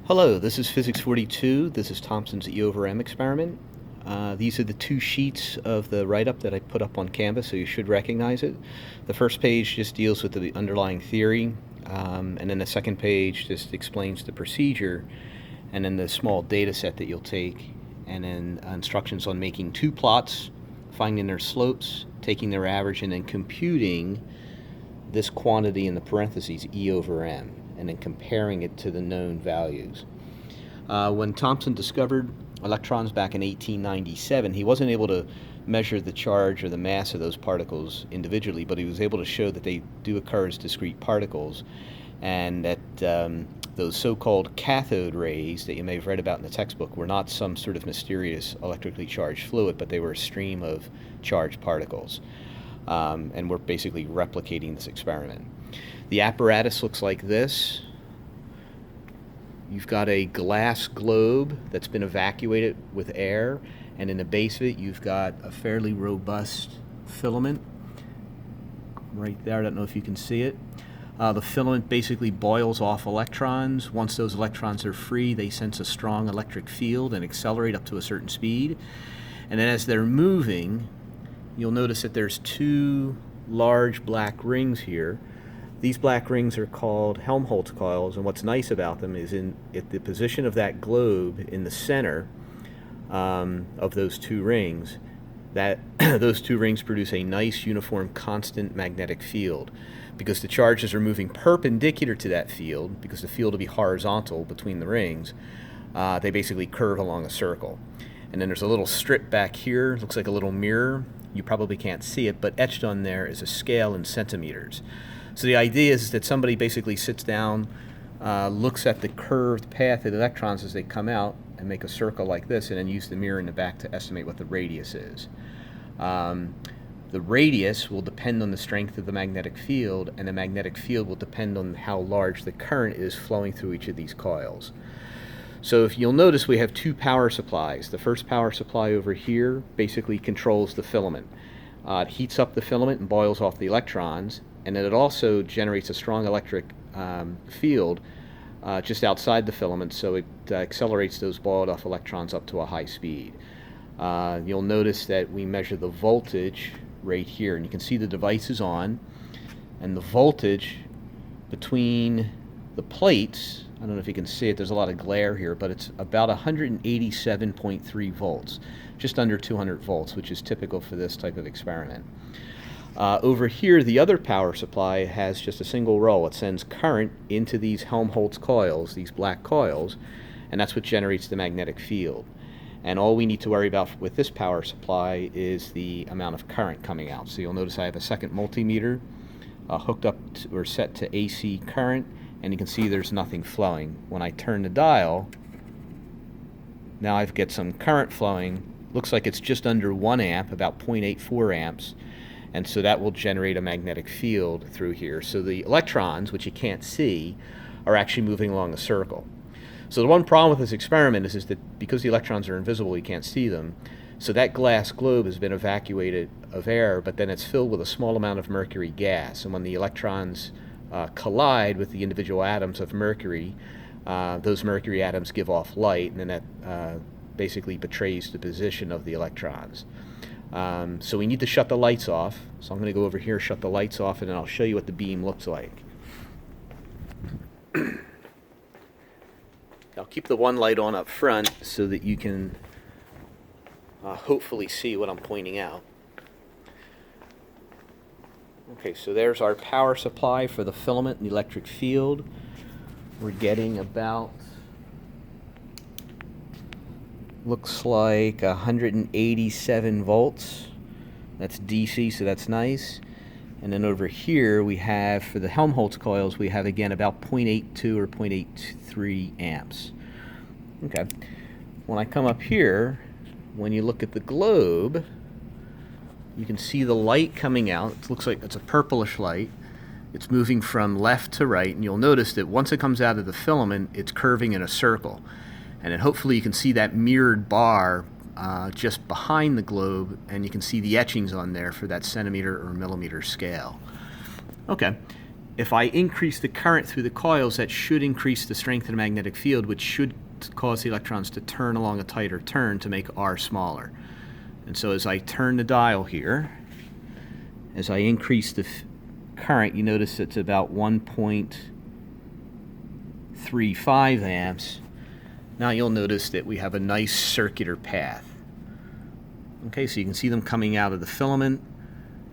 Hello, this is Physics 42. This is Thomson's E over M experiment. These are the two sheets of the write-up that I put up on Canvas, so you should recognize it. The first page just deals with the underlying theory, and then the second page just explains the procedure, and then the small data set that you'll take, and then instructions on making two plots, finding their slopes, taking their average, and then computing this quantity in the parentheses, E over M, and then comparing it to the known values. When Thomson discovered electrons back in 1897, he wasn't able to measure the charge or the mass of those particles individually, but he was able to show that they do occur as discrete particles, and that those so-called cathode rays that you may have read about in the textbook were not some sort of mysterious electrically charged fluid, but they were a stream of charged particles. And we're basically replicating this experiment. The apparatus looks like this. You've got a glass globe that's been evacuated with air, and in the base of it you've got a fairly robust filament right there. I don't know if you can see it. The filament basically boils off electrons. Once those electrons are free, they sense a strong electric field and accelerate up to a certain speed. And then as they're moving, you'll notice that there's two large black rings here. These black rings are called Helmholtz coils, and what's nice about them is at the position of that globe in the center of those two rings, that those two rings produce a nice uniform constant magnetic field. Because the charges are moving perpendicular to that field, because the field will be horizontal between the rings, they basically curve along a circle. And then there's a little strip back here, looks like a little mirror. You probably can't see it, but etched on there is a scale in centimeters. So the idea is that somebody basically sits down, looks at the curved path of the electrons as they come out and make a circle like this, and then use the mirror in the back to estimate what the radius is. The radius will depend on the strength of the magnetic field, and the magnetic field will depend on how large the current is flowing through each of these coils. So if you'll notice, we have two power supplies. The first power supply over here basically controls the filament. It heats up the filament and boils off the electrons, and then it also generates a strong electric field just outside the filament, so it accelerates those boiled off electrons up to a high speed. You'll notice that we measure the voltage right here, and you can see the device is on, and the voltage between the plates, I don't know if you can see it, there's a lot of glare here, but it's about 187.3 volts, just under 200 volts, which is typical for this type of experiment. Over here, the other power supply has just a single roll. It sends current into these Helmholtz coils, these black coils, and that's what generates the magnetic field. And all we need to worry about with this power supply is the amount of current coming out. So you'll notice I have a second multimeter hooked up or set to AC current, and you can see there's nothing flowing. When I turn the dial, now I've got some current flowing. Looks like it's just under 1 amp, about 0.84 amps, and so that will generate a magnetic field through here. So the electrons, which you can't see, are actually moving along a circle. So the one problem with this experiment is that because the electrons are invisible, you can't see them. So that glass globe has been evacuated of air, but then it's filled with a small amount of mercury gas. And when the electrons collide with the individual atoms of mercury, those mercury atoms give off light, and then that basically betrays the position of the electrons. So we need to shut the lights off. So I'm going to go over here, shut the lights off, and then I'll show you what the beam looks like. I'll keep the one light on up front so that you can hopefully see what I'm pointing out. Okay, so there's our power supply for the filament and the electric field. We're getting about, looks like 187 volts. That's DC, so that's nice. And then over here we have, for the Helmholtz coils, we have again about 0.82 or 0.83 amps. Okay. When I come up here, when you look at the globe, you can see the light coming out. It looks like it's a purplish light. It's moving from left to right, and you'll notice that once it comes out of the filament, it's curving in a circle. And then hopefully you can see that mirrored bar just behind the globe, and you can see the etchings on there for that centimeter or millimeter scale. Okay, if I increase the current through the coils, that should increase the strength of the magnetic field, which should cause the electrons to turn along a tighter turn to make R smaller. And so as I turn the dial here, as I increase the current, you notice it's about 1.35 amps. Now you'll notice that we have a nice circular path. Okay, so you can see them coming out of the filament,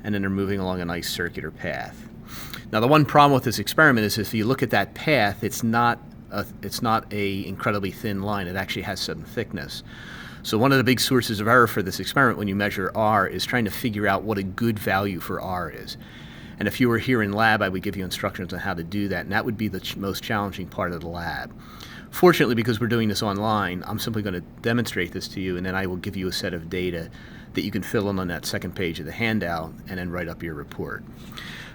and then they're moving along a nice circular path. Now the one problem with this experiment is if you look at that path, it's not a incredibly thin line. It actually has some thickness. So one of the big sources of error for this experiment when you measure R is trying to figure out what a good value for R is. And if you were here in lab, I would give you instructions on how to do that, and that would be the most challenging part of the lab. Fortunately, because we're doing this online, I'm simply going to demonstrate this to you, and then I will give you a set of data that you can fill in on that second page of the handout and then write up your report.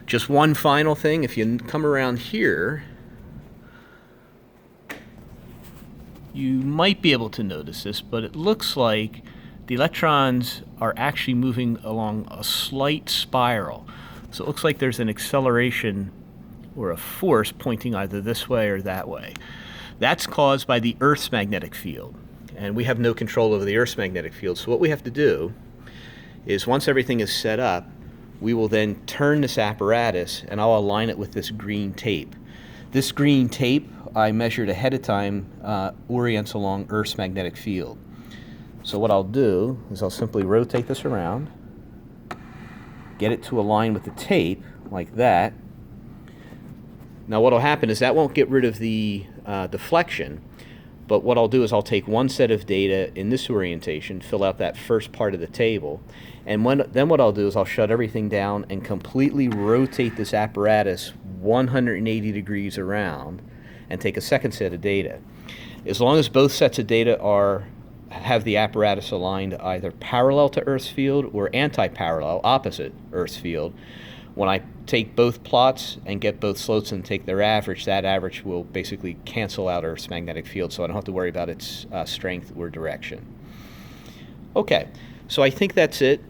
Just one final thing, if you come around here, you might be able to notice this, but it looks like the electrons are actually moving along a slight spiral. So it looks like there's an acceleration or a force pointing either this way or that way. That's caused by the Earth's magnetic field, and we have no control over the Earth's magnetic field. So what we have to do is, once everything is set up, we will then turn this apparatus, and I'll align it with this green tape. This green tape I measured ahead of time orients along Earth's magnetic field. So what I'll do is I'll simply rotate this around, get it to align with the tape like that. Now what will happen is that won't get rid of the deflection, but what I'll do is I'll take one set of data in this orientation, fill out that first part of the table, and then what I'll do is I'll shut everything down and completely rotate this apparatus 180 degrees around and take a second set of data. As long as both sets of data have the apparatus aligned either parallel to Earth's field or anti-parallel, opposite Earth's field, when I take both plots and get both slopes and take their average, that average will basically cancel out Earth's magnetic field, so I don't have to worry about its strength or direction. Okay, so I think that's it.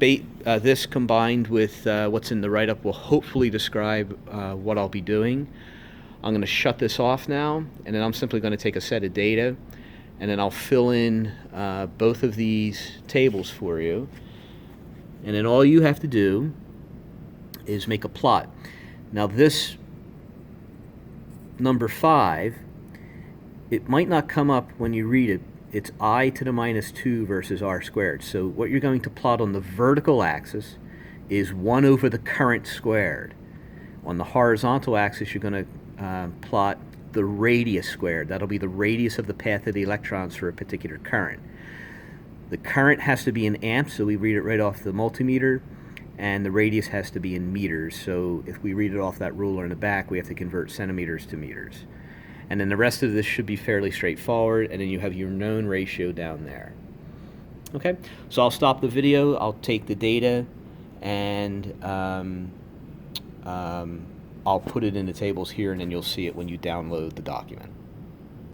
This combined with what's in the write-up will hopefully describe what I'll be doing. I'm going to shut this off now, and then I'm simply going to take a set of data, and then I'll fill in both of these tables for you. And then all you have to do is make a plot. Now this number 5, it might not come up when you read it. It's I to the minus 2 versus R squared. So what you're going to plot on the vertical axis is 1 over the current squared. On the horizontal axis, you're going to plot the radius squared. That'll be the radius of the path of the electrons for a particular current. The current has to be in amps, so we read it right off the multimeter, and the radius has to be in meters. So if we read it off that ruler in the back, we have to convert centimeters to meters. And then the rest of this should be fairly straightforward, and then you have your known ratio down there. Okay, so I'll stop the video, I'll take the data, and I'll put it in the tables here, and then you'll see it when you download the document.